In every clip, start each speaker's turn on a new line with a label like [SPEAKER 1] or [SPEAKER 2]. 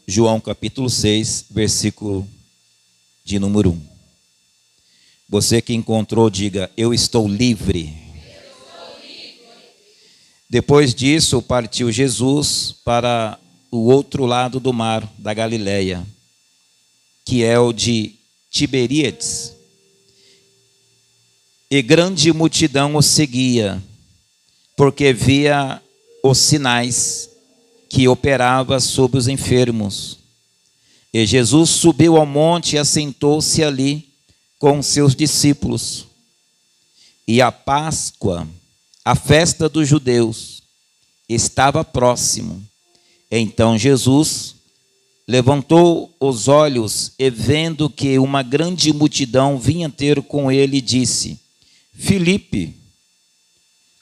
[SPEAKER 1] João capítulo 6, versículo de número 1. Você que encontrou, diga: eu estou livre. Depois disso, partiu Jesus para o outro lado do mar da Galileia, que é o de Tiberíades. E grande multidão o seguia, porque via os sinais que operava sobre os enfermos. E Jesus subiu ao monte e assentou-se ali com seus discípulos. E a Páscoa, a festa dos judeus, estava próximo. Então Jesus levantou os olhos e, vendo que uma grande multidão vinha ter com ele, disse: Filipe,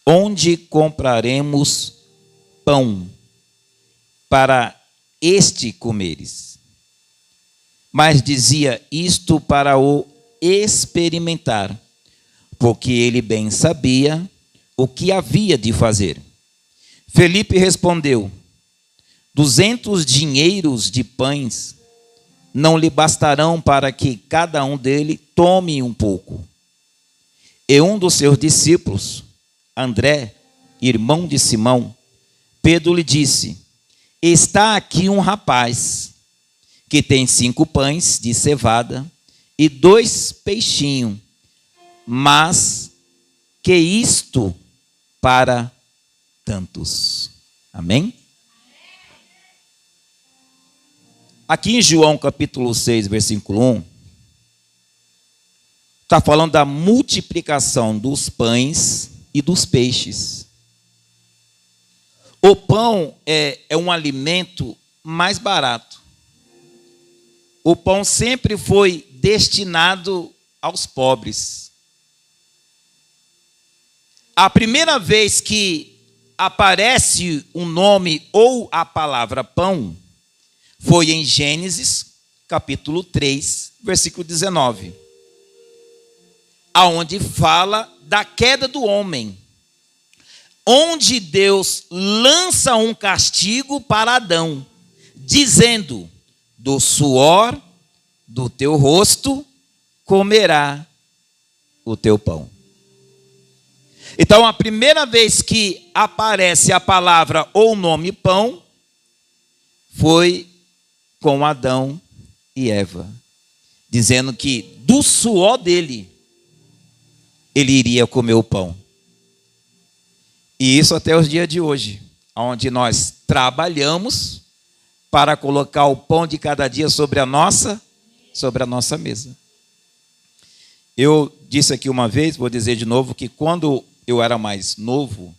[SPEAKER 1] onde compraremos pão para este comeres? Mas dizia isto para o experimentar, porque ele bem sabia o que havia de fazer. Filipe respondeu: 200 dinheiros de pães não lhe bastarão para que cada um dele tome um pouco. E um dos seus discípulos, André, irmão de Simão, Pedro, lhe disse: está aqui um rapaz que tem 5 pães de cevada e 2 peixinhos, mas que isto para tantos. Amém? Aqui em João capítulo 6, versículo 1, está falando da multiplicação dos pães e dos peixes. O pão é um alimento mais barato. O pão sempre foi destinado aos pobres. A primeira vez que aparece um nome ou a palavra pão foi em Gênesis, capítulo 3, versículo 19. Aonde fala da queda do homem, onde Deus lança um castigo para Adão, dizendo: do suor do teu rosto comerá o teu pão. Então, a primeira vez que aparece a palavra ou o nome pão foi com Adão e Eva, dizendo que do suor dele ele iria comer o pão. E isso até os dias de hoje, onde nós trabalhamos para colocar o pão de cada dia sobre a nossa mesa. Eu disse aqui uma vez, vou dizer de novo, que quando eu era mais novo,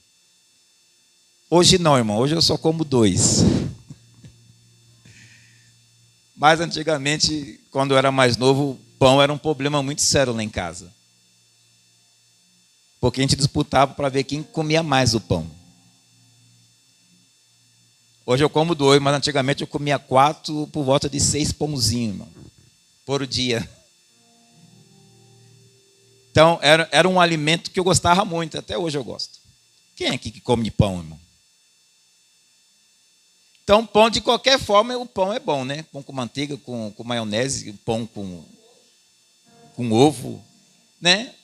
[SPEAKER 1] hoje não, irmão, hoje eu só como 2. Mas antigamente, quando eu era mais novo, pão era um problema muito sério lá em casa. Porque a gente disputava para ver quem comia mais o pão. Hoje eu como 2, mas antigamente eu comia 4 por volta de 6 pãozinhos, irmão, por dia. Então, era um alimento que eu gostava muito, até hoje eu gosto. Quem é aqui que come pão, irmão? Então, pão de qualquer forma, o pão é bom, né? Pão com manteiga, com maionese, pão com ovo, né?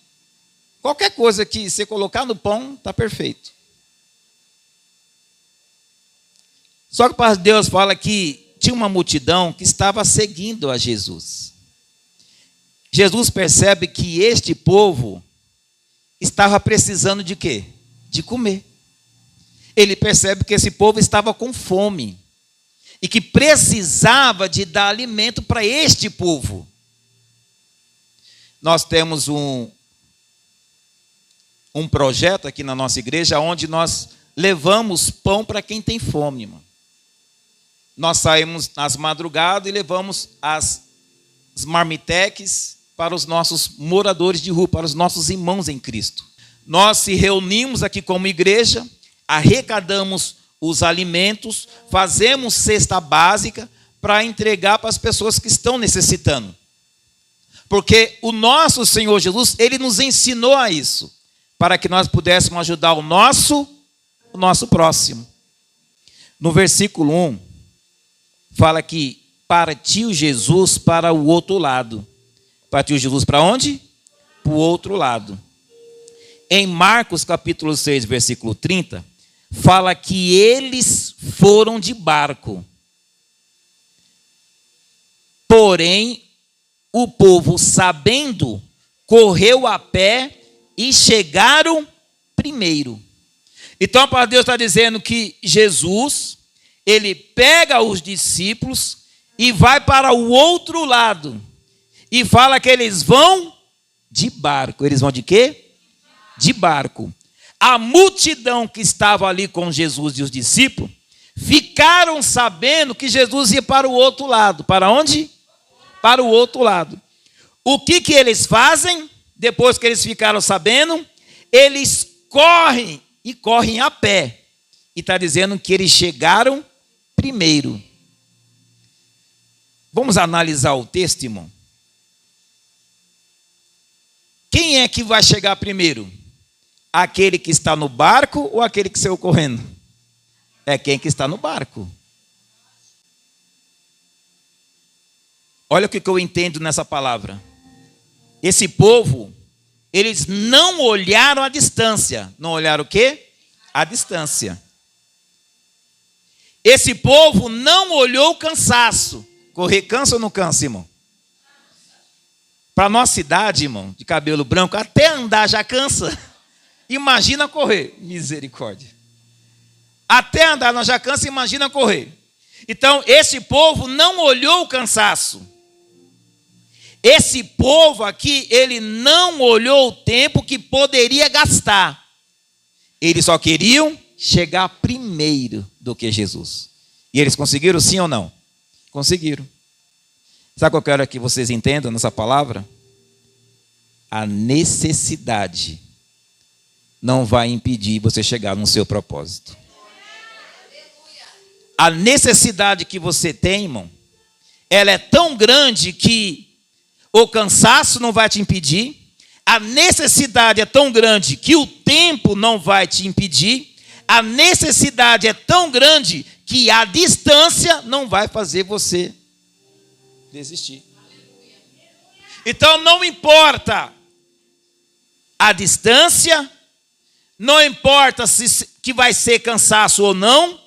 [SPEAKER 1] Qualquer coisa que você colocar no pão, está perfeito. Só que para Deus fala que tinha uma multidão que estava seguindo a Jesus. Jesus percebe que este povo estava precisando de quê? De comer. Ele percebe que esse povo estava com fome e que precisava de dar alimento para este povo. Nós temos um projeto aqui na nossa igreja onde nós levamos pão para quem tem fome, irmão. Nós saímos nas madrugadas e levamos as marmitex para os nossos moradores de rua, para os nossos irmãos em Cristo. Nós se reunimos aqui como igreja, arrecadamos os alimentos, fazemos cesta básica para entregar para as pessoas que estão necessitando. Porque o nosso Senhor Jesus, Ele nos ensinou a isso, para que nós pudéssemos ajudar o nosso próximo. No versículo 1, fala que partiu Jesus para o outro lado. Partiu Jesus para onde? Para o outro lado. Em Marcos capítulo 6, versículo 30, fala que eles foram de barco. Porém, o povo, sabendo, correu a pé e chegaram primeiro. Então, para Deus está dizendo que Jesus, ele pega os discípulos e vai para o outro lado. E fala que eles vão de barco. Eles vão de quê? De barco. A multidão que estava ali com Jesus e os discípulos ficaram sabendo que Jesus ia para o outro lado. Para onde? Para o outro lado. O que eles fazem? Depois que eles ficaram sabendo, eles correm e correm a pé. E está dizendo que eles chegaram primeiro. Vamos analisar o texto, irmão. Quem é que vai chegar primeiro? Aquele que está no barco ou aquele que saiu correndo? É quem que está no barco. Olha o que eu entendo nessa palavra. Esse povo, eles não olharam a distância. Não olharam o quê? A distância. Esse povo não olhou o cansaço. Correr cansa ou não cansa, irmão? Para a nossa idade, irmão, de cabelo branco, até andar já cansa. Imagina correr. Misericórdia. Até andar nós já cansa, imagina correr. Então, esse povo não olhou o cansaço. Esse povo aqui, ele não olhou o tempo que poderia gastar. Eles só queriam chegar primeiro do que Jesus. E eles conseguiram sim ou não? Conseguiram. Sabe o que eu quero que vocês entendam nessa palavra? A necessidade não vai impedir você chegar no seu propósito. A necessidade que você tem, irmão, ela é tão grande que o cansaço não vai te impedir. A necessidade é tão grande que o tempo não vai te impedir. A necessidade é tão grande que a distância não vai fazer você desistir. Então não importa a distância, não importa se que vai ser cansaço ou não,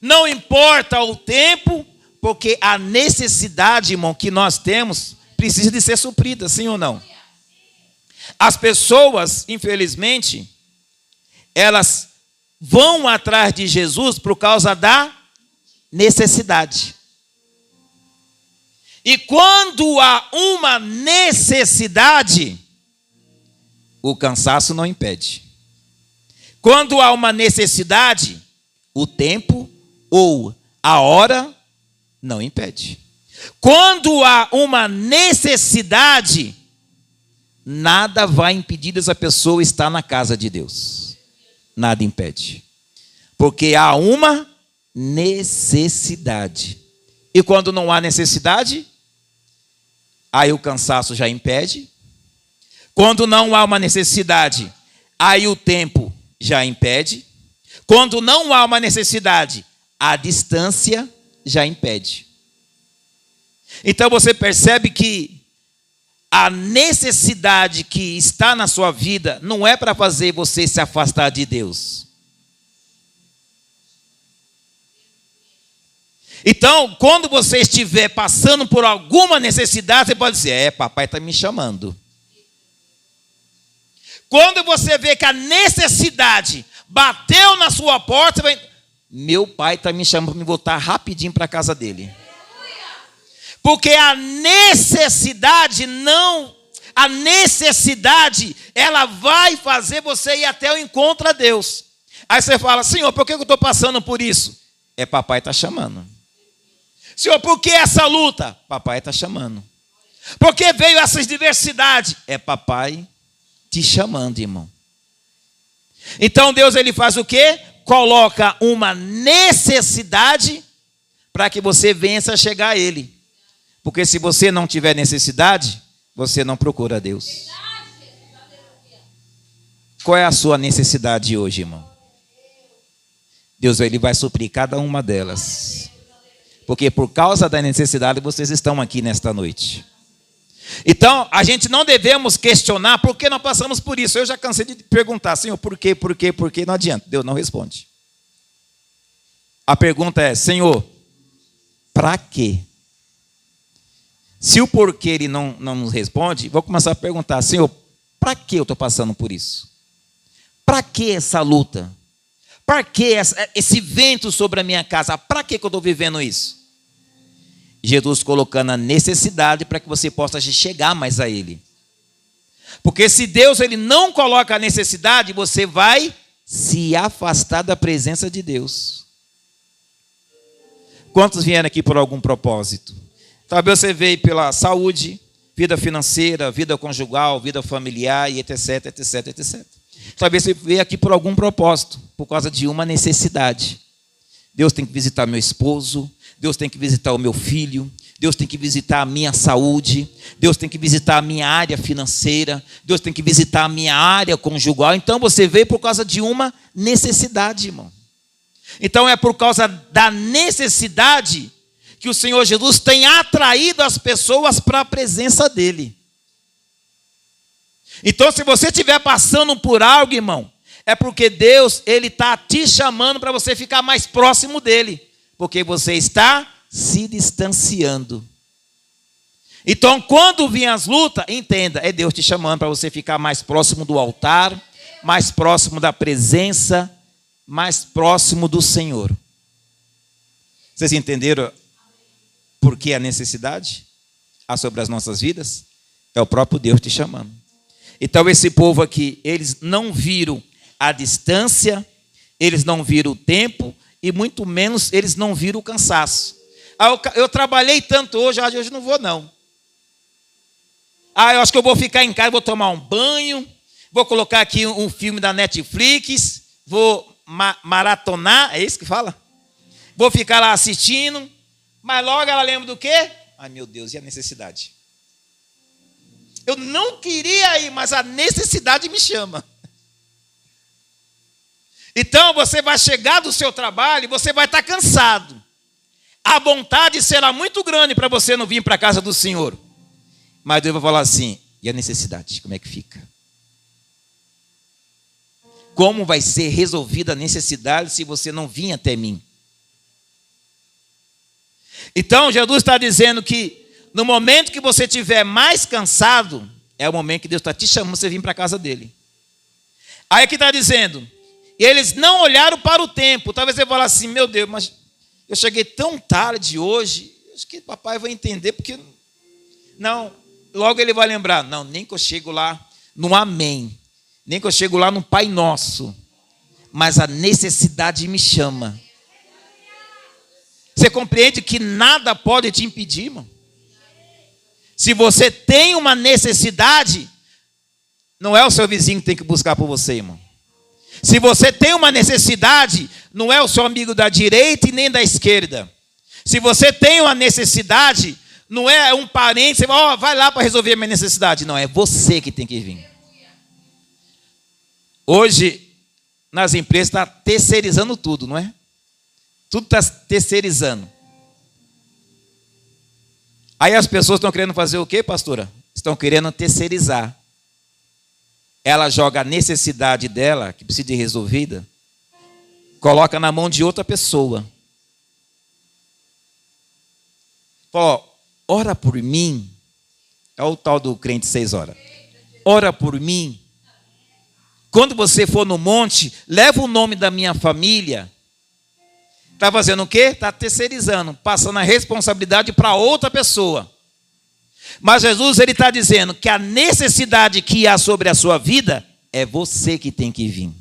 [SPEAKER 1] não importa o tempo, porque a necessidade, irmão, que nós temos precisa de ser suprida, sim ou não? As pessoas, infelizmente, elas vão atrás de Jesus por causa da necessidade. E quando há uma necessidade, o cansaço não impede. Quando há uma necessidade, o tempo ou a hora não impede. Quando há uma necessidade, nada vai impedir essa pessoa estar na casa de Deus. Nada impede. Porque há uma necessidade. E quando não há necessidade, aí o cansaço já impede. Quando não há uma necessidade, aí o tempo já impede. Quando não há uma necessidade, a distância já impede. Então você percebe que a necessidade que está na sua vida não é para fazer você se afastar de Deus. Então, quando você estiver passando por alguma necessidade, você pode dizer, papai está me chamando. Quando você vê que a necessidade bateu na sua porta, você vai, meu pai está me chamando para me voltar rapidinho para a casa dele. Porque a necessidade ela vai fazer você ir até o encontro a Deus. Aí você fala, Senhor, por que eu estou passando por isso? Papai está chamando. Senhor, por que essa luta? Papai está chamando. Por que veio essas diversidades? Papai te chamando, irmão. Então Deus, ele faz o quê? Coloca uma necessidade para que você vença a chegar a Ele. Porque se você não tiver necessidade, você não procura Deus. Qual é a sua necessidade hoje, irmão? Deus, ele vai suprir cada uma delas. Porque por causa da necessidade vocês estão aqui nesta noite. Então, a gente não devemos questionar por que nós passamos por isso. Eu já cansei de perguntar, Senhor, por quê? Não adianta, Deus não responde. A pergunta é, Senhor, para quê? Se o porquê Ele não nos responde, vou começar a perguntar, Senhor, para que eu estou passando por isso? Para que essa luta? Para que esse vento sobre a minha casa? Para que eu estou vivendo isso? Jesus colocando a necessidade para que você possa chegar mais a Ele. Porque se Deus ele não coloca a necessidade, você vai se afastar da presença de Deus. Quantos vieram aqui por algum propósito? Talvez você veio pela saúde, vida financeira, vida conjugal, vida familiar e etc, etc, etc. Talvez você veio aqui por algum propósito, por causa de uma necessidade. Deus tem que visitar meu esposo, Deus tem que visitar o meu filho, Deus tem que visitar a minha saúde, Deus tem que visitar a minha área financeira, Deus tem que visitar a minha área conjugal. Então você veio por causa de uma necessidade, irmão. Então é por causa da necessidade que o Senhor Jesus tem atraído as pessoas para a presença dEle. Então se você estiver passando por algo, irmão, é porque Deus ele está te chamando para você ficar mais próximo dEle. Porque você está se distanciando. Então, quando vir as lutas, entenda, é Deus te chamando para você ficar mais próximo do altar, mais próximo da presença, mais próximo do Senhor. Vocês entenderam por que a necessidade há sobre as nossas vidas? É o próprio Deus te chamando. Então, esse povo aqui, eles não viram a distância, eles não viram o tempo, e muito menos eles não viram o cansaço. Eu trabalhei tanto hoje, hoje não vou não. Eu acho que eu vou ficar em casa, vou tomar um banho, vou colocar aqui um filme da Netflix, vou maratonar, é isso que fala? Vou ficar lá assistindo, mas logo ela lembra do quê? Ai meu Deus, e a necessidade? Eu não queria ir, mas a necessidade me chama. Então você vai chegar do seu trabalho e você vai estar cansado. A vontade será muito grande para você não vir para a casa do Senhor. Mas Deus vai falar assim, e a necessidade, como é que fica? Como vai ser resolvida a necessidade se você não vir até mim? Então Jesus está dizendo que no momento que você estiver mais cansado, é o momento que Deus está te chamando para você vir para a casa dele. Aí aqui está dizendo, e eles não olharam para o tempo. Talvez você fale assim, meu Deus, mas eu cheguei tão tarde hoje, acho que papai vai entender, porque... Não, logo ele vai lembrar, não, nem que eu chego lá no amém, nem que eu chego lá no Pai Nosso, mas a necessidade me chama. Você compreende que nada pode te impedir, irmão? Se você tem uma necessidade, não é o seu vizinho que tem que buscar por você, irmão. Se você tem uma necessidade, não é o seu amigo da direita e nem da esquerda. Se você tem uma necessidade, não é um parente, você vai lá para resolver a minha necessidade. Não, é você que tem que vir. Hoje, nas empresas, está terceirizando tudo, não é? Tudo está terceirizando. Aí as pessoas estão querendo fazer o quê, pastora? Estão querendo terceirizar. Ela joga a necessidade dela, que precisa de resolvida, coloca na mão de outra pessoa. Fala, ora por mim. É o tal do crente 6 horas. Ora por mim. Quando você for no monte, leva o nome da minha família. Está fazendo o quê? Está terceirizando, passando a responsabilidade para outra pessoa. Mas Jesus ele está dizendo que a necessidade que há sobre a sua vida é você que tem que vir.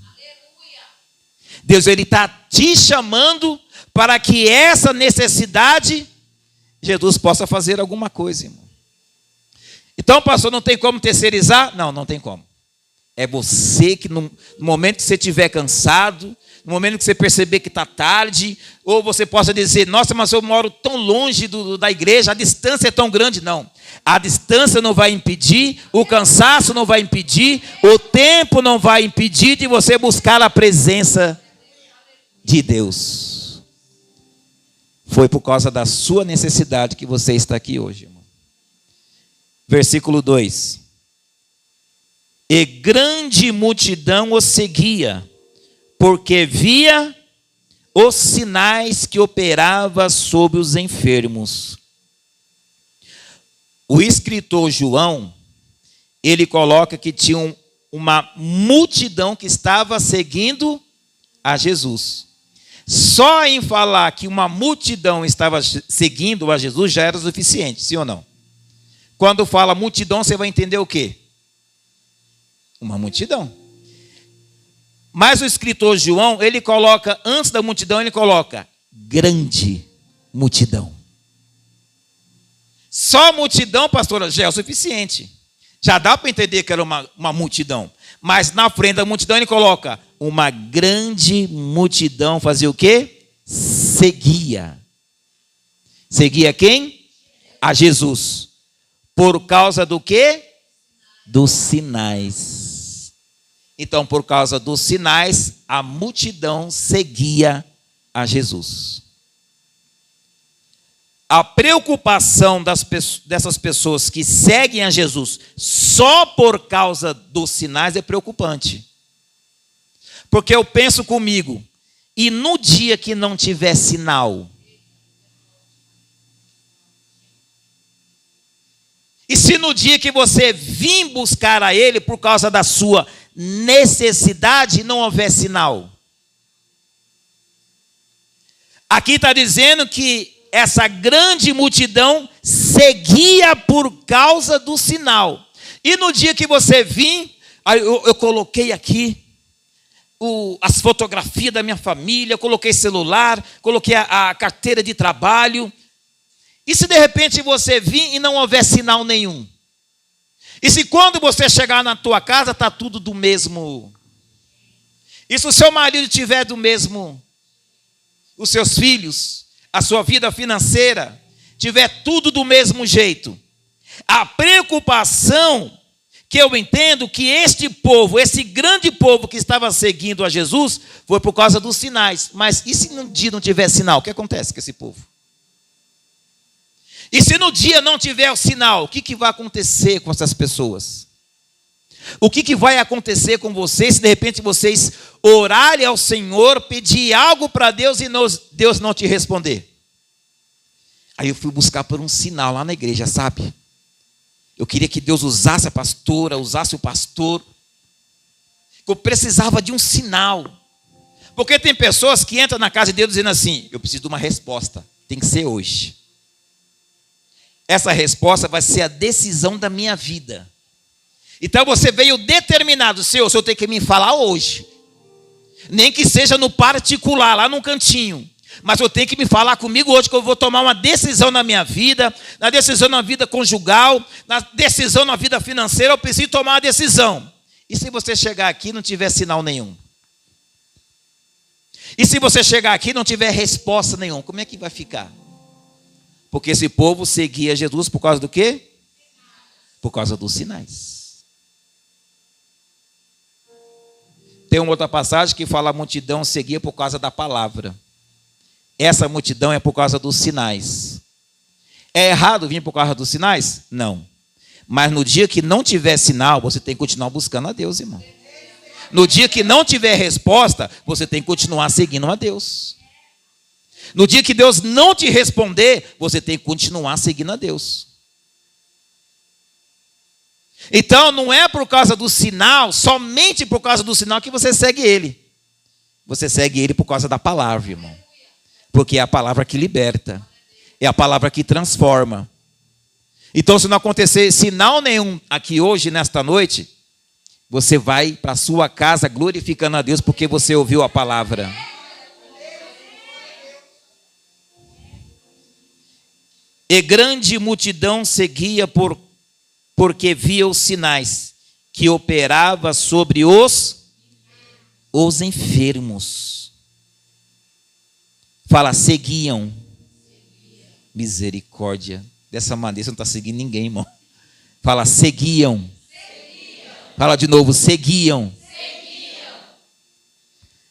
[SPEAKER 1] Deus ele está te chamando para que essa necessidade Jesus possa fazer alguma coisa, irmão. Então, pastor, não tem como terceirizar? Não, não tem como. É você que no momento que você estiver cansado, no momento que você perceber que está tarde, ou você possa dizer, nossa, mas eu moro tão longe da igreja, a distância é tão grande. Não, a distância não vai impedir, o cansaço não vai impedir, o tempo não vai impedir de você buscar a presença de Deus. Foi por causa da sua necessidade que você está aqui hoje, irmão. Versículo 2. E grande multidão o seguia, porque via os sinais que operava sobre os enfermos. O escritor João, ele coloca que tinha uma multidão que estava seguindo a Jesus. Só em falar que uma multidão estava seguindo a Jesus já era suficiente, sim ou não? Quando fala multidão, você vai entender o quê? Uma multidão. Mas o escritor João, ele coloca, antes da multidão, ele coloca grande multidão. Só multidão, pastora, já é o suficiente. Já dá para entender que era uma multidão. Mas na frente da multidão ele coloca uma grande multidão. Fazia o quê? Seguia. Seguia quem? A Jesus. Por causa do quê? Dos sinais. Então, por causa dos sinais, a multidão seguia a Jesus. A preocupação dessas pessoas que seguem a Jesus só por causa dos sinais é preocupante. Porque eu penso comigo, e no dia que não tiver sinal? E se no dia que você vir buscar a Ele por causa da sua necessidade não houver sinal? Aqui está dizendo que essa grande multidão seguia por causa do sinal. E no dia que você vir, eu coloquei aqui as fotografias da minha família, coloquei celular, coloquei a carteira de trabalho. E se de repente você vir e não houver sinal nenhum? E se quando você chegar na tua casa está tudo do mesmo? E se o seu marido tiver do mesmo? Os seus filhos? A sua vida financeira tiver tudo do mesmo jeito? A preocupação que eu entendo que este povo, esse grande povo que estava seguindo a Jesus, foi por causa dos sinais. Mas e se no dia não tiver sinal? O que acontece com esse povo? E se no dia não tiver o sinal, o que vai acontecer com essas pessoas? O que vai acontecer com vocês se de repente vocês orarem ao Senhor, pedir algo para Deus e Deus não te responder? Aí eu fui buscar por um sinal lá na igreja, sabe? Eu queria que Deus usasse a pastora, usasse o pastor. Eu precisava de um sinal. Porque tem pessoas que entram na casa de Deus dizendo assim: eu preciso de uma resposta, tem que ser hoje. Essa resposta vai ser a decisão da minha vida. Então você veio determinado: Senhor, o Senhor tem que me falar hoje. Nem que seja no particular, lá num cantinho. Mas eu tenho que me falar comigo hoje, que eu vou tomar uma decisão na minha vida, na decisão na vida conjugal, na decisão na vida financeira, eu preciso tomar uma decisão. E se você chegar aqui e não tiver sinal nenhum? E se você chegar aqui e não tiver resposta nenhuma, como é que vai ficar? Porque esse povo seguia Jesus por causa do quê? Por causa dos sinais. Tem uma outra passagem que fala: a multidão seguia por causa da palavra. Essa multidão é por causa dos sinais. É errado vir por causa dos sinais? Não. Mas no dia que não tiver sinal, você tem que continuar buscando a Deus, irmão. No dia que não tiver resposta, você tem que continuar seguindo a Deus. No dia que Deus não te responder, você tem que continuar seguindo a Deus. Então não é por causa do sinal, somente por causa do sinal que você segue Ele. Você segue Ele por causa da palavra, irmão. Porque é a palavra que liberta. É a palavra que transforma. Então, se não acontecer sinal nenhum aqui hoje, nesta noite, você vai para a sua casa glorificando a Deus porque você ouviu a palavra. E grande multidão seguia porque via os sinais que operava sobre os enfermos. Fala, seguiam. Misericórdia. Dessa maneira você não está seguindo ninguém, irmão. Fala, seguiam. Fala de novo, seguiam.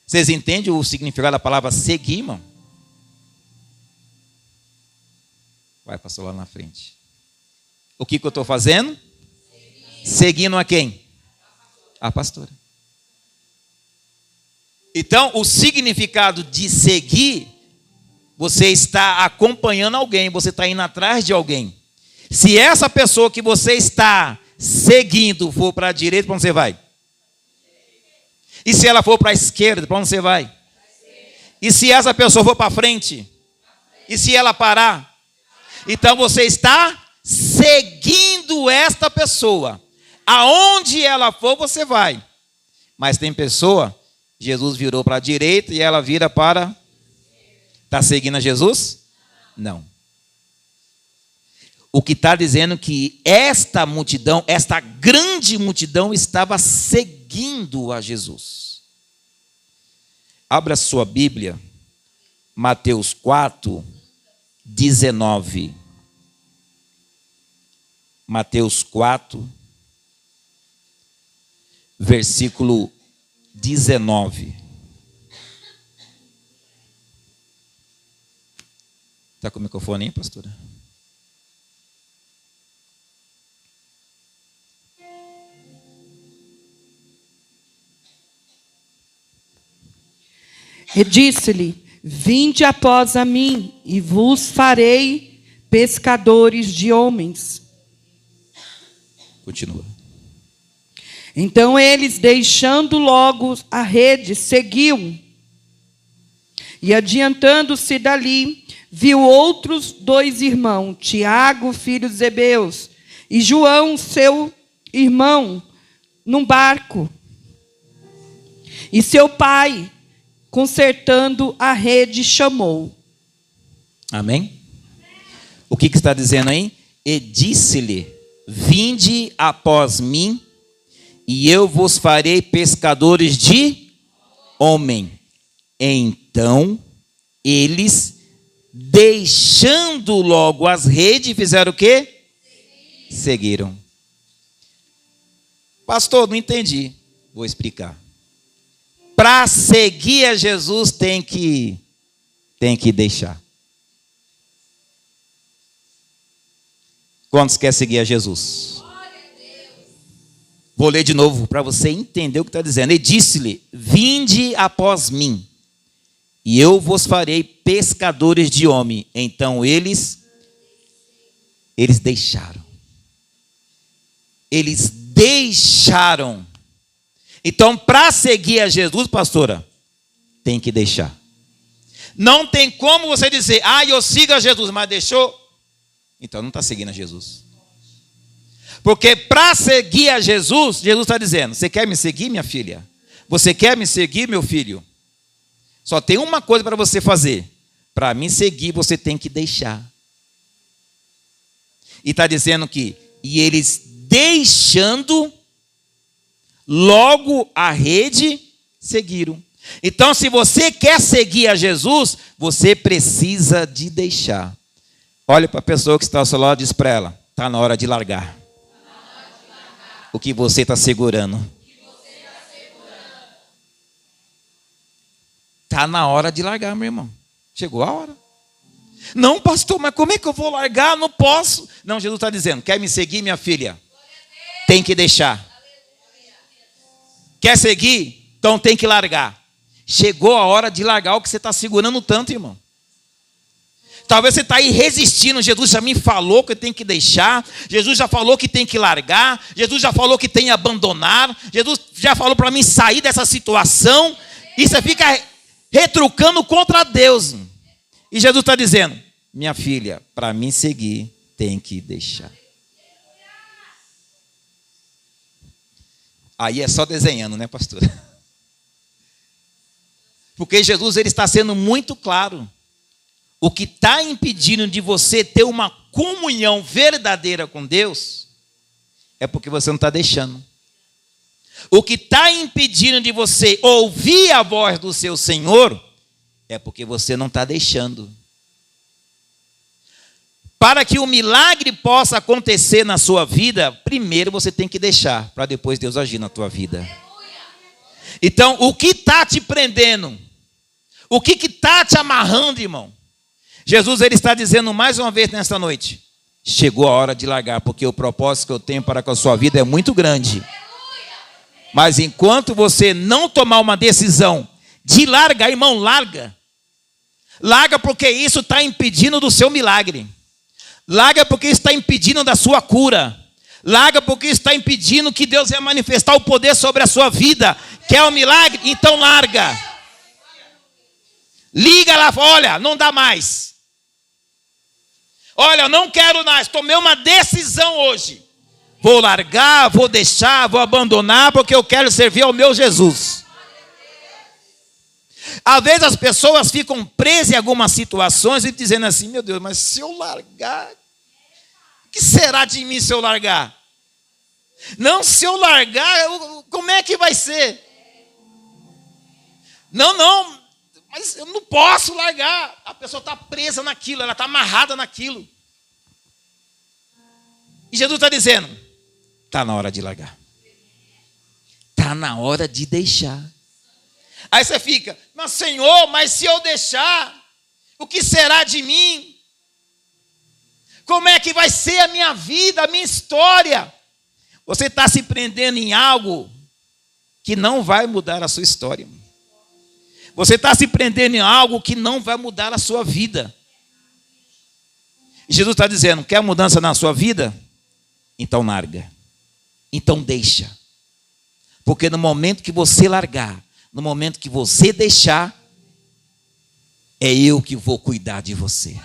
[SPEAKER 1] Vocês entendem o significado da palavra seguir, irmão? Vai, pastor, lá na frente. O que eu estou fazendo? Seguindo a quem? A pastora. Então, o significado de seguir, você está acompanhando alguém, você está indo atrás de alguém. Se essa pessoa que você está seguindo for para a direita, para onde você vai? E se ela for para a esquerda, para onde você vai? E se essa pessoa for para frente? E se ela parar? Então você está seguindo esta pessoa. Aonde ela for, você vai. Mas tem pessoa, Jesus virou para a direita e ela vira para... Está seguindo a Jesus? Não. O que está dizendo que esta multidão, esta grande multidão, estava seguindo a Jesus. Abra sua Bíblia, Mateus 4, 19. Mateus 4, versículo 19. Está com o microfone aí, pastora?
[SPEAKER 2] E disse-lhe: vinde após a mim, e vos farei pescadores de homens.
[SPEAKER 1] Continua.
[SPEAKER 2] Então eles, deixando logo a rede, seguiam. E adiantando-se dali, viu outros 2 irmãos, Tiago, filho de Zebeus, e João, seu irmão, num barco. E seu pai, consertando a rede, chamou.
[SPEAKER 1] Amém? O que está dizendo aí? E disse-lhe: vinde após mim, e eu vos farei pescadores de homem. Então, eles, deixando logo as redes, fizeram o quê? Seguiram. Pastor, não entendi. Vou explicar. Para seguir a Jesus tem que deixar. Quantos querem seguir a Jesus? Vou ler de novo para você entender o que está dizendo. E disse-lhe: vinde após mim, e eu vos farei pescadores de homem. Então eles deixaram. Eles deixaram. Então, para seguir a Jesus, pastora, tem que deixar. Não tem como você dizer: eu sigo a Jesus, mas deixou. Então não está seguindo a Jesus. Porque para seguir a Jesus, Jesus está dizendo: você quer me seguir, minha filha? Você quer me seguir, meu filho? Só tem uma coisa para você fazer. Para me seguir, você tem que deixar. E está dizendo que, e eles deixando, logo a rede, seguiram. Então, se você quer seguir a Jesus, você precisa de deixar. Olha para a pessoa que está ao seu lado e diz para ela: está na hora de largar. O que você está segurando. Está na hora de largar, meu irmão. Chegou a hora. Não, pastor, mas como é que eu vou largar? Não posso. Não, Jesus está dizendo: quer me seguir, minha filha? Tem que deixar. Quer seguir? Então tem que largar. Chegou a hora de largar o que você está segurando tanto, irmão. Talvez você está aí resistindo. Jesus já me falou que eu tenho que deixar. Jesus já falou que tem que largar. Jesus já falou que tem que abandonar. Jesus já falou para mim sair dessa situação. E você fica retrucando contra Deus. E Jesus está dizendo: minha filha, para mim seguir, tem que deixar. Aí é só desenhando, né, pastor? Porque Jesus, ele está sendo muito claro. O que está impedindo de você ter uma comunhão verdadeira com Deus é porque você não está deixando. O que está impedindo de você ouvir a voz do seu Senhor é porque você não está deixando. Para que o milagre possa acontecer na sua vida, primeiro você tem que deixar, para depois Deus agir na tua vida. Então, o que está te prendendo? O que está te amarrando, irmão? Jesus ele está dizendo mais uma vez nesta noite: chegou a hora de largar, porque o propósito que eu tenho para com a sua vida é muito grande. Mas enquanto você não tomar uma decisão de largar, irmão, larga. Larga porque isso está impedindo do seu milagre. Larga porque isso está impedindo da sua cura. Larga porque isso está impedindo que Deus vai manifestar o poder sobre a sua vida. Quer um milagre? Então larga. Liga lá, olha, não dá mais. Olha, eu não quero mais, tomei uma decisão hoje. Vou largar, vou deixar, vou abandonar, porque eu quero servir ao meu Jesus. Às vezes as pessoas ficam presas em algumas situações e dizendo assim: meu Deus, mas se eu largar, o que será de mim se eu largar? Não, se eu largar, como é que vai ser? Não, mas eu não posso largar. A pessoa está presa naquilo, ela está amarrada naquilo. E Jesus está dizendo: está na hora de largar. Está na hora de deixar. Aí você fica: mas Senhor, mas se eu deixar, o que será de mim? Como é que vai ser a minha vida, a minha história? Você está se prendendo em algo que não vai mudar a sua história. Você está se prendendo em algo que não vai mudar a sua vida. E Jesus está dizendo: quer mudança na sua vida? Então larga. Então deixa. Porque no momento que você largar, no momento que você deixar, é eu que vou cuidar de você.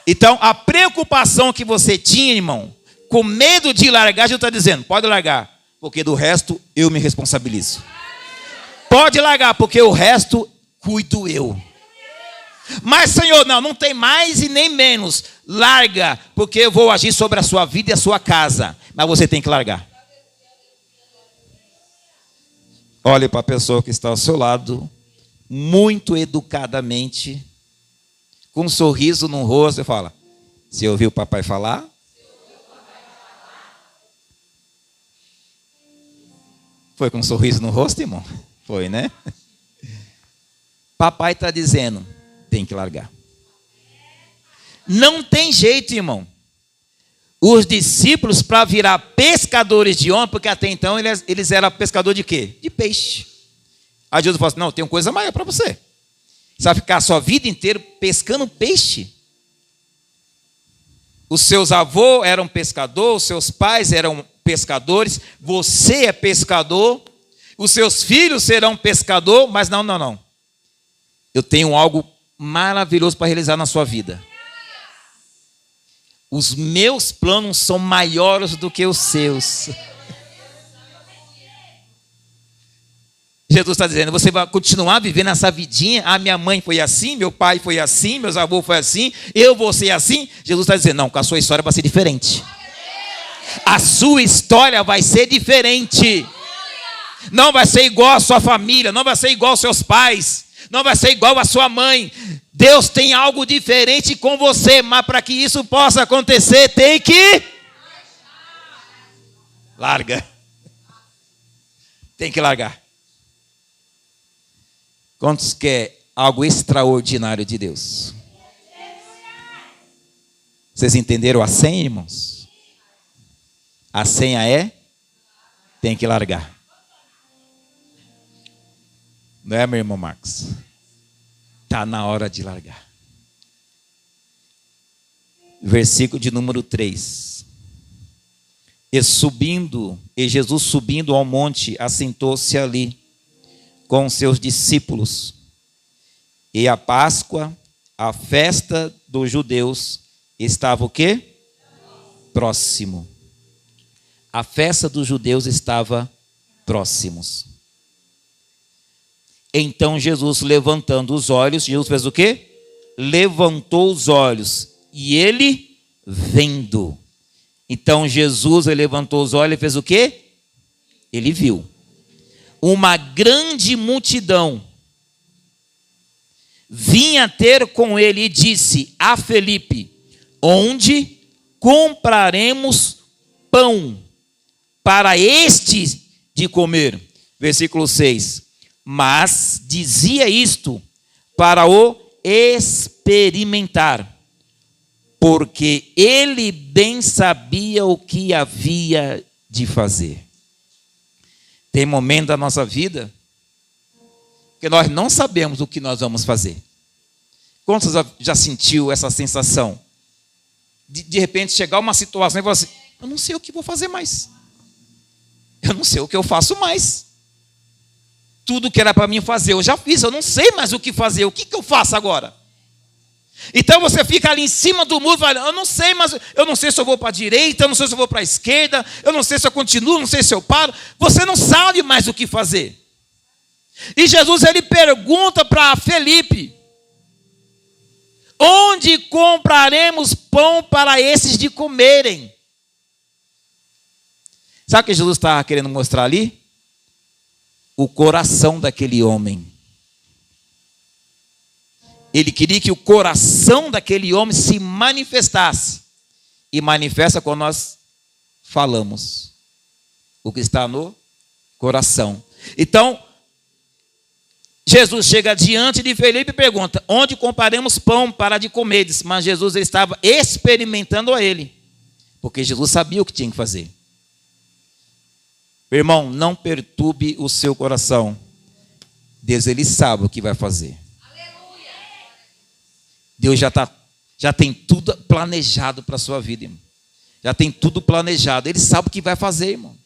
[SPEAKER 1] Então, a preocupação que você tinha, irmão, com medo de largar, Jesus está dizendo: pode largar, porque do resto eu me responsabilizo. Pode largar, porque o resto cuido eu. Mas Senhor, não tem mais e nem menos. Larga, porque eu vou agir sobre a sua vida e a sua casa. Mas você tem que largar. Olhe para a pessoa que está ao seu lado, muito educadamente, com um sorriso no rosto, e fala: você ouviu o papai falar? Foi com um sorriso no rosto, irmão? Foi, né? Papai está dizendo: tem que largar. Não tem jeito, irmão. Os discípulos, para virar pescadores de homem, porque até então eles eram pescadores de quê? De peixe. Aí Jesus falou assim: não, tem uma coisa maior para você. Você vai ficar a sua vida inteira pescando peixe. Os seus avós eram pescadores, os seus pais eram pescadores, você é pescador, os seus filhos serão pescador, mas não. Eu tenho algo maravilhoso para realizar na sua vida. Os meus planos são maiores do que os seus. Jesus está dizendo: você vai continuar vivendo essa vidinha. Ah, minha mãe foi assim, meu pai foi assim, meus avós foi assim, eu vou ser assim. Jesus está dizendo: não, com a sua história vai ser diferente. A sua história vai ser diferente. Não vai ser igual a sua família, não vai ser igual aos seus pais, não vai ser igual a sua mãe. Deus tem algo diferente com você, mas para que isso possa acontecer, tem que larga. Tem que largar. Quantos quer algo extraordinário de Deus? Vocês entenderam a senha, irmãos? A senha é: tem que largar. Não é, meu irmão Marcos? Está na hora de largar. Versículo de número 3. E Jesus subindo ao monte, assentou-se ali com seus discípulos. E a Páscoa, a festa dos judeus, estava o quê? Próximo. A festa dos judeus estava próximos. Então Jesus, levantando os olhos, Jesus fez o quê? Levantou os olhos, e ele vendo. Então Jesus, ele levantou os olhos e fez o quê? Ele viu uma grande multidão vinha ter com ele e disse a Felipe: onde compraremos pão para estes de comer? Versículo 6. Mas dizia isto para o experimentar, porque ele bem sabia o que havia de fazer. Tem momento da nossa vida que nós não sabemos o que nós vamos fazer. Quantos já sentiu essa sensação? De repente chegar uma situação e falar assim, eu não sei o que vou fazer mais. Eu não sei o que eu faço mais. Tudo que era para mim fazer, eu já fiz, eu não sei mais o que fazer. O que eu faço agora? Então você fica ali em cima do muro, falando, eu não sei, mas eu não sei se eu vou para a direita, eu não sei se eu vou para a esquerda, eu não sei se eu continuo, não sei se eu paro. Você não sabe mais o que fazer. E Jesus, ele pergunta para Felipe, onde compraremos pão para esses de comerem? Sabe o que Jesus estava querendo mostrar ali? O coração daquele homem. Ele queria que o coração daquele homem se manifestasse. E manifesta quando nós falamos. O que está no coração. Então, Jesus chega diante de Felipe e pergunta, onde compraremos pão para de comerdes? Mas Jesus, ele estava experimentando a ele. Porque Jesus sabia o que tinha que fazer. Meu irmão, não perturbe o seu coração. Deus, ele sabe o que vai fazer. Aleluia. Deus já tem tudo planejado para a sua vida, irmão. Já tem tudo planejado. Ele sabe o que vai fazer, irmão.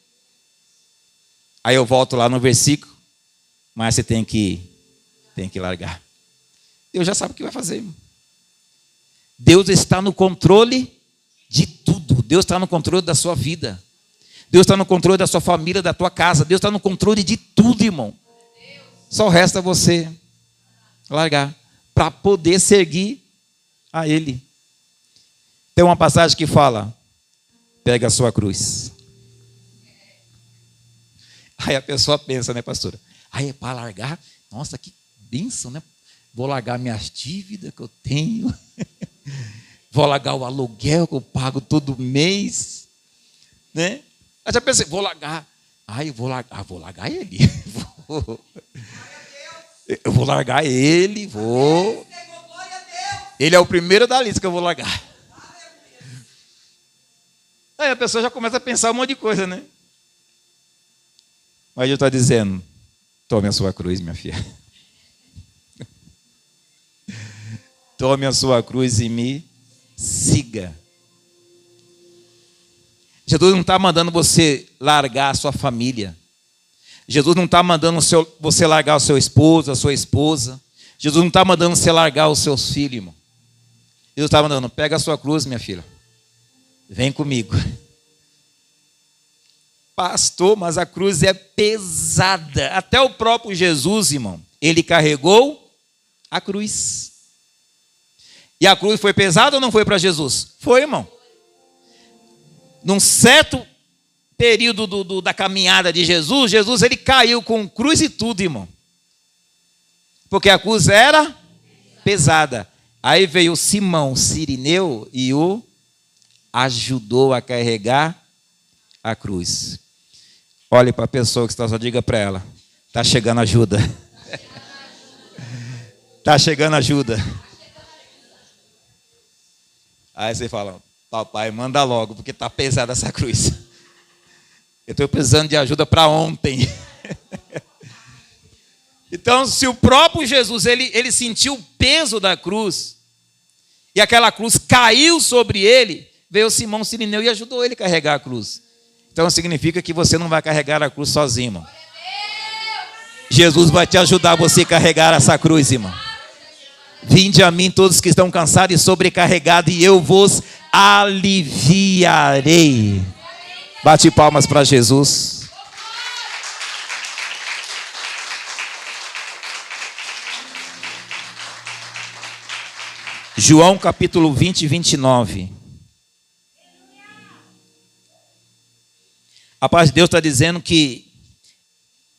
[SPEAKER 1] Aí eu volto lá no versículo, mas você tem que largar. Deus já sabe o que vai fazer, irmão. Deus está no controle de tudo. Deus está no controle da sua vida. Deus está no controle da sua família, da tua casa. Deus está no controle de tudo, irmão. Só resta você largar para poder seguir a Ele. Tem uma passagem que fala, pega a sua cruz. Aí a pessoa pensa, né, pastora? Aí é para largar? Nossa, que bênção, né? Vou largar minhas dívidas que eu tenho. Vou largar o aluguel que eu pago todo mês. Né? Aí já pensei, vou largar. Eu vou largar ele. Eu vou largar ele, vou. Ele é o primeiro da lista que eu vou largar. Aí a pessoa já começa a pensar um monte de coisa, né? Mas Deus está dizendo, tome a sua cruz, minha filha. Tome a sua cruz e me siga. Jesus não está mandando você largar a sua família. Jesus não está mandando você largar o seu esposo, a sua esposa. Jesus não está mandando você largar os seus filhos, irmão. Jesus está mandando, pega a sua cruz, minha filha. Vem comigo. Pastor, mas a cruz é pesada. Até o próprio Jesus, irmão, ele carregou a cruz. E a cruz foi pesada ou não foi para Jesus? Foi, irmão. Num certo período da caminhada de Jesus, ele caiu com cruz e tudo, irmão. Porque a cruz era pesada. Aí veio Simão Cirineu e o ajudou a carregar a cruz. Olhe para a pessoa que está, só diga para ela, está chegando ajuda. Está chegando ajuda. Aí você fala, papai, manda logo, porque está pesada essa cruz. Eu estou precisando de ajuda para ontem. Então, se o próprio Jesus, ele sentiu o peso da cruz, e aquela cruz caiu sobre ele, veio Simão Cirineu e ajudou ele a carregar a cruz. Então, significa que você não vai carregar a cruz sozinho, irmão. Jesus vai te ajudar você a carregar essa cruz, irmão. Vinde a mim todos que estão cansados e sobrecarregados, e eu vos aliviarei. Bate palmas para Jesus. João capítulo 20, 29. A paz de Deus está dizendo que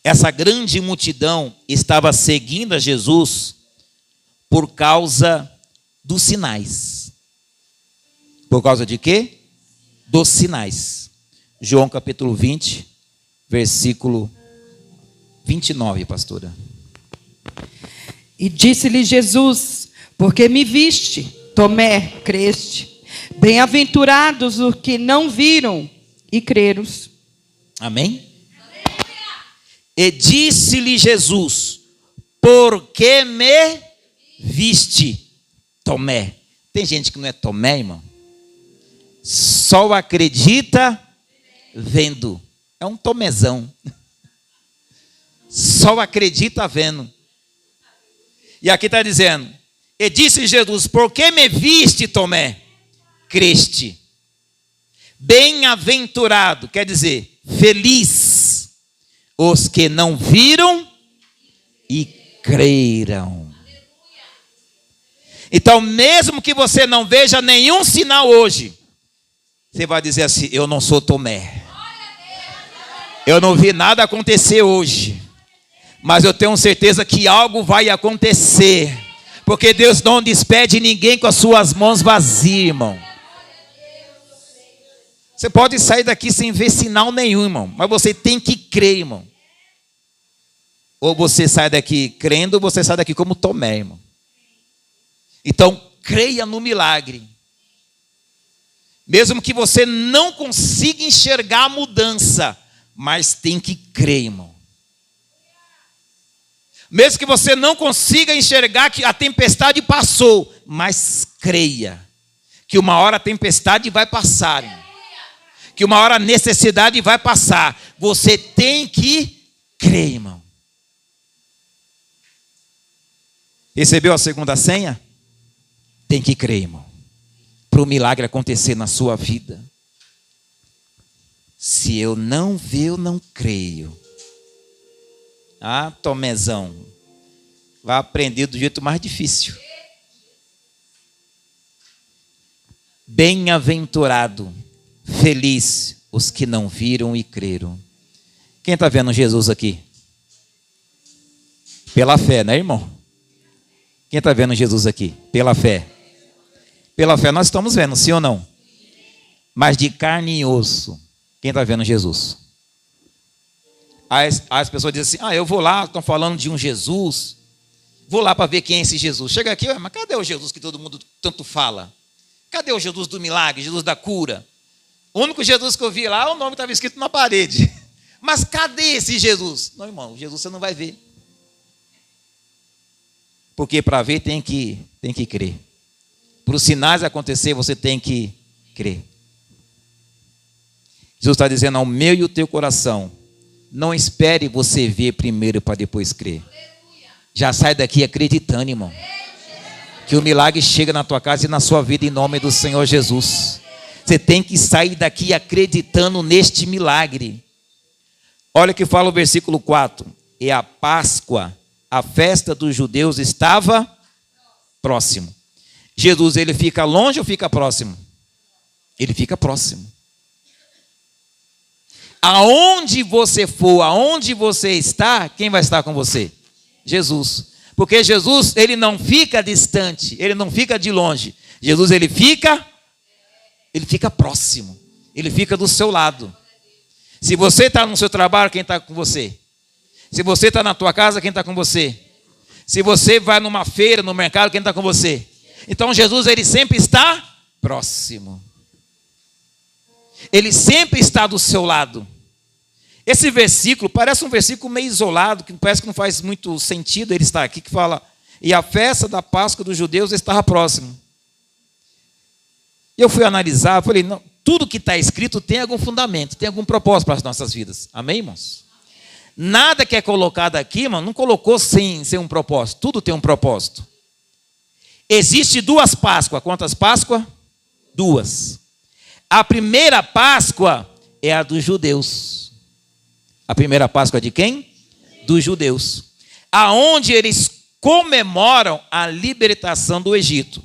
[SPEAKER 1] essa grande multidão estava seguindo a Jesus por causa dos sinais. Por causa de quê? Dos sinais. João capítulo 20, versículo 29, pastora.
[SPEAKER 2] E disse-lhe Jesus, Porque me viste, Tomé, creste. Bem-aventurados os que não viram e creram.
[SPEAKER 1] Amém? E disse-lhe Jesus: por que me viste, Tomé? Tem gente que não é Tomé, irmão. Só acredita vendo. É um Tomézão. Só acredita vendo. E aqui está dizendo: e disse Jesus: por que me viste, Tomé? Creste. Bem-aventurado, quer dizer, feliz, os que não viram e creram. Então, mesmo que você não veja nenhum sinal hoje, você vai dizer assim: eu não sou Tomé. Eu não vi nada acontecer hoje, mas eu tenho certeza que algo vai acontecer, porque Deus não despede ninguém com as suas mãos vazias, irmão. Você pode sair daqui sem ver sinal nenhum, irmão, mas você tem que crer, irmão. Ou você sai daqui crendo, ou você sai daqui como Tomé, irmão. Então, creia no milagre. Mesmo que você não consiga enxergar a mudança, mas tem que crer, irmão. Mesmo que você não consiga enxergar que a tempestade passou, mas creia que uma hora a tempestade vai passar, irmão. Que uma hora a necessidade vai passar. Você tem que crer, irmão. Recebeu a segunda senha? Tem que crer, irmão, para o milagre acontecer na sua vida. Se eu não ver, eu não creio. Ah, Tomézão, vai aprender do jeito mais difícil. Bem-aventurado, feliz os que não viram e creram. Quem está vendo Jesus aqui? Pela fé, né, irmão? Quem está vendo Jesus aqui? Pela fé. Pela fé nós estamos vendo, sim ou não? Mas de carne e osso. Quem está vendo Jesus? As pessoas dizem assim: eu vou lá, estão falando de um Jesus. Vou lá para ver quem é esse Jesus. Chega aqui, mas cadê o Jesus que todo mundo tanto fala? Cadê o Jesus do milagre, Jesus da cura? O único Jesus que eu vi lá, o nome estava escrito na parede. Mas cadê esse Jesus? Não, irmão, Jesus você não vai ver. Porque para ver tem que crer. Para os sinais acontecer, você tem que crer. Jesus está dizendo ao meu e o teu coração: não espere você ver primeiro para depois crer. Já sai daqui acreditando, irmão, que o milagre chega na tua casa e na sua vida em nome do Senhor Jesus. Você tem que sair daqui acreditando neste milagre. Olha o que fala o versículo 4. E a Páscoa, a festa dos judeus, estava próximo. Jesus, ele fica longe ou fica próximo? Ele fica próximo. Aonde você for, aonde você está, quem vai estar com você? Jesus. Porque Jesus, ele não fica distante, ele não fica de longe. Jesus, ele fica próximo. Ele fica do seu lado. Se você está no seu trabalho, quem está com você? Se você está na tua casa, quem está com você? Se você vai numa feira, no mercado, quem está com você? Então Jesus, ele sempre está próximo. Ele sempre está do seu lado. Esse versículo parece um versículo meio isolado, que parece que não faz muito sentido ele estar aqui, que fala: e a festa da Páscoa dos judeus estava próximo. Eu fui analisar, falei: não, tudo que está escrito tem algum fundamento, tem algum propósito para as nossas vidas. Amém, irmãos? Nada que é colocado aqui, irmão, não colocou sem um propósito. Tudo tem um propósito. Existe duas Páscoas. Quantas Páscoas? Duas. A primeira Páscoa é a dos judeus. A primeira Páscoa de quem? Dos judeus. Aonde eles comemoram a libertação do Egito.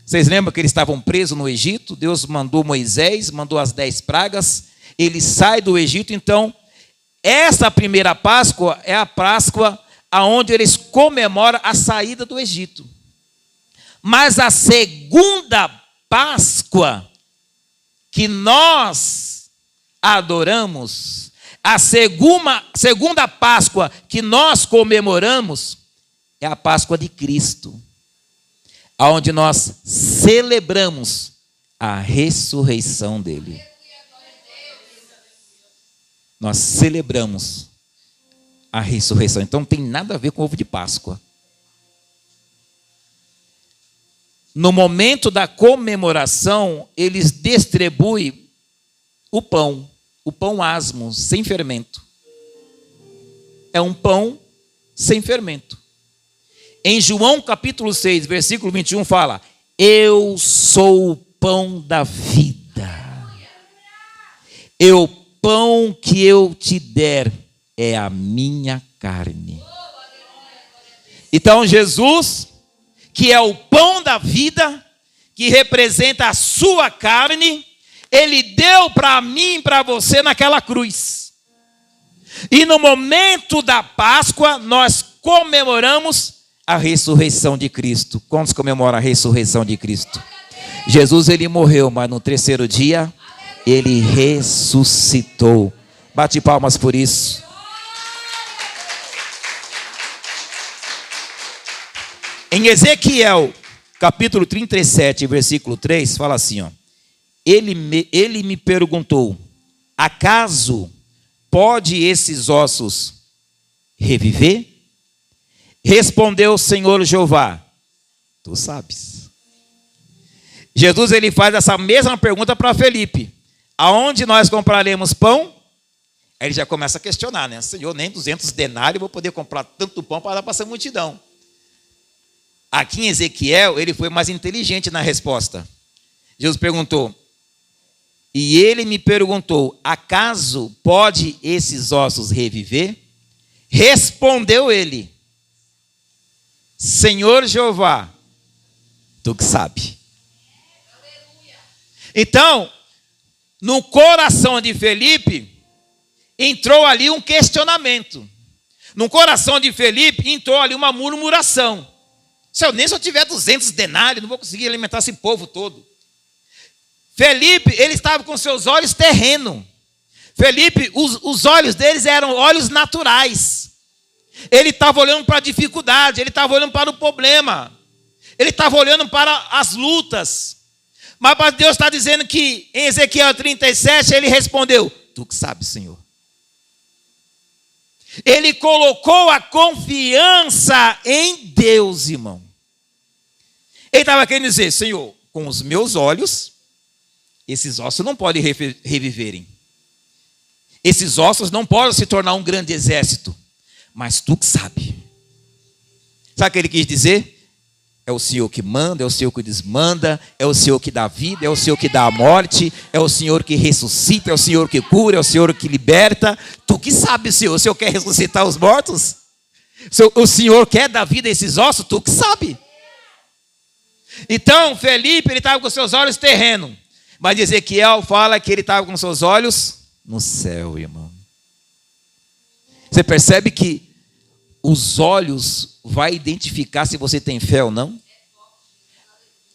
[SPEAKER 1] Vocês lembram que eles estavam presos no Egito? Deus mandou Moisés, mandou as 10 pragas. Ele sai do Egito. Então, essa primeira Páscoa é a Páscoa aonde eles comemoram a saída do Egito. Mas a segunda Páscoa que nós adoramos, a segunda Páscoa que nós comemoramos, é a Páscoa de Cristo. onde nós celebramos a ressurreição dele. Nós celebramos a ressurreição. Então não tem nada a ver com o ovo de Páscoa. No momento da comemoração, eles distribuem o pão asmo, sem fermento. É um pão sem fermento. Em João capítulo 6, versículo 21 fala: eu sou o pão da vida. E o pão que eu te der é a minha carne. Então Jesus, que é o pão da vida, que representa a sua carne, ele deu para mim e para você naquela cruz. E no momento da Páscoa, nós comemoramos a ressurreição de Cristo. Quantos comemoram a ressurreição de Cristo? Jesus, ele morreu, mas no terceiro dia, ele ressuscitou. Bate palmas por isso. Em Ezequiel, capítulo 37, versículo 3, fala assim, ó. Ele me perguntou: acaso pode esses ossos reviver? Respondeu o Senhor Jeová: tu sabes. Jesus, ele faz essa mesma pergunta para Felipe: aonde nós compraremos pão? Aí ele já começa a questionar, né? Senhor, nem 200 denários vou poder comprar tanto pão para dar para essa multidão. Aqui em Ezequiel, ele foi mais inteligente na resposta. Jesus perguntou, e ele me perguntou: acaso pode esses ossos reviver? Respondeu ele: Senhor Jeová, tu que sabe. Então, no coração de Felipe, entrou ali um questionamento. No coração de Felipe, entrou ali uma murmuração. Se eu tiver 200 denários, não vou conseguir alimentar esse povo todo. Felipe, ele estava com seus olhos terrenos. Felipe, os olhos deles eram olhos naturais. Ele estava olhando para a dificuldade, ele estava olhando para o problema. Ele estava olhando para as lutas. Mas Deus está dizendo que em Ezequiel 37, ele respondeu: tu que sabes, Senhor. Ele colocou a confiança em Deus, irmão. Ele estava querendo dizer: Senhor, com os meus olhos, esses ossos não podem reviverem. Esses ossos não podem se tornar um grande exército. Mas tu que sabe. Sabe o que ele quis dizer? É o Senhor que manda, é o Senhor que desmanda, é o Senhor que dá vida, é o Senhor que dá a morte, é o Senhor que ressuscita, é o Senhor que cura, é o Senhor que liberta. Tu que sabe, Senhor. O Senhor quer ressuscitar os mortos? O Senhor quer dar vida a esses ossos? Tu que sabe. Então, Felipe, ele estava com seus olhos terrenos. Mas Ezequiel fala que ele estava com seus olhos no céu, irmão. Você percebe que os olhos vai identificar se você tem fé ou não?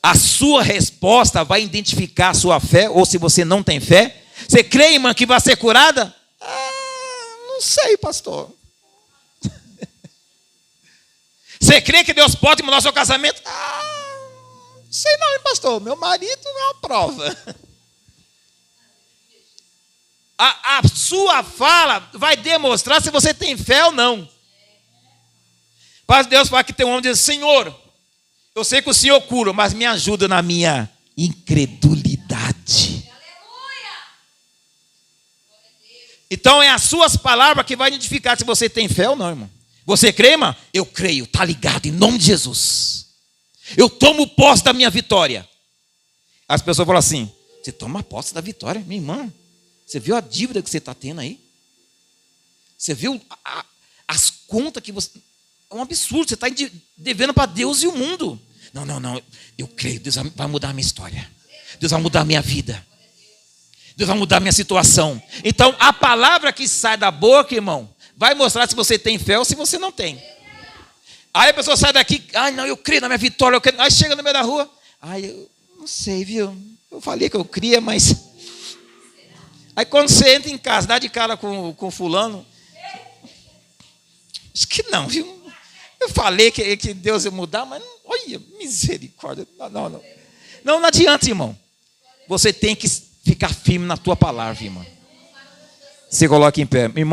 [SPEAKER 1] A sua resposta vai identificar a sua fé ou se você não tem fé? Você crê, irmã, que vai ser curada? Não sei, pastor. Você crê que Deus pode mudar o seu casamento? Não sei não, hein, pastor. Meu marido é uma prova. A sua fala vai demonstrar se você tem fé ou não. Mas Deus fala que tem um homem que diz: Senhor, eu sei que o Senhor cura, mas me ajuda na minha incredulidade. Então é as suas palavras que vai identificar se você tem fé ou não, irmão. Você crê, irmão? Eu creio, está ligado, em nome de Jesus. Eu tomo posse da minha vitória. As pessoas falam assim: você toma posse da vitória? Minha irmã, você viu a dívida que você está tendo aí? Você viu as contas que você... É um absurdo, você está devendo para Deus e o mundo. Não, eu creio, Deus vai mudar a minha história. Deus vai mudar a minha vida. Deus vai mudar a minha situação. Então, a palavra que sai da boca, irmão, vai mostrar se você tem fé ou se você não tem. Aí a pessoa sai daqui: não, eu creio na minha vitória. Aí chega no meio da rua: eu não sei, viu? Eu falei que eu cria, mas... Aí quando você entra em casa, dá de cara com fulano: acho que não, viu? Eu falei que Deus ia mudar, mas olha, misericórdia. Não adianta, irmão. Você tem que ficar firme na tua palavra, irmão. Se coloque em pé. Irmão.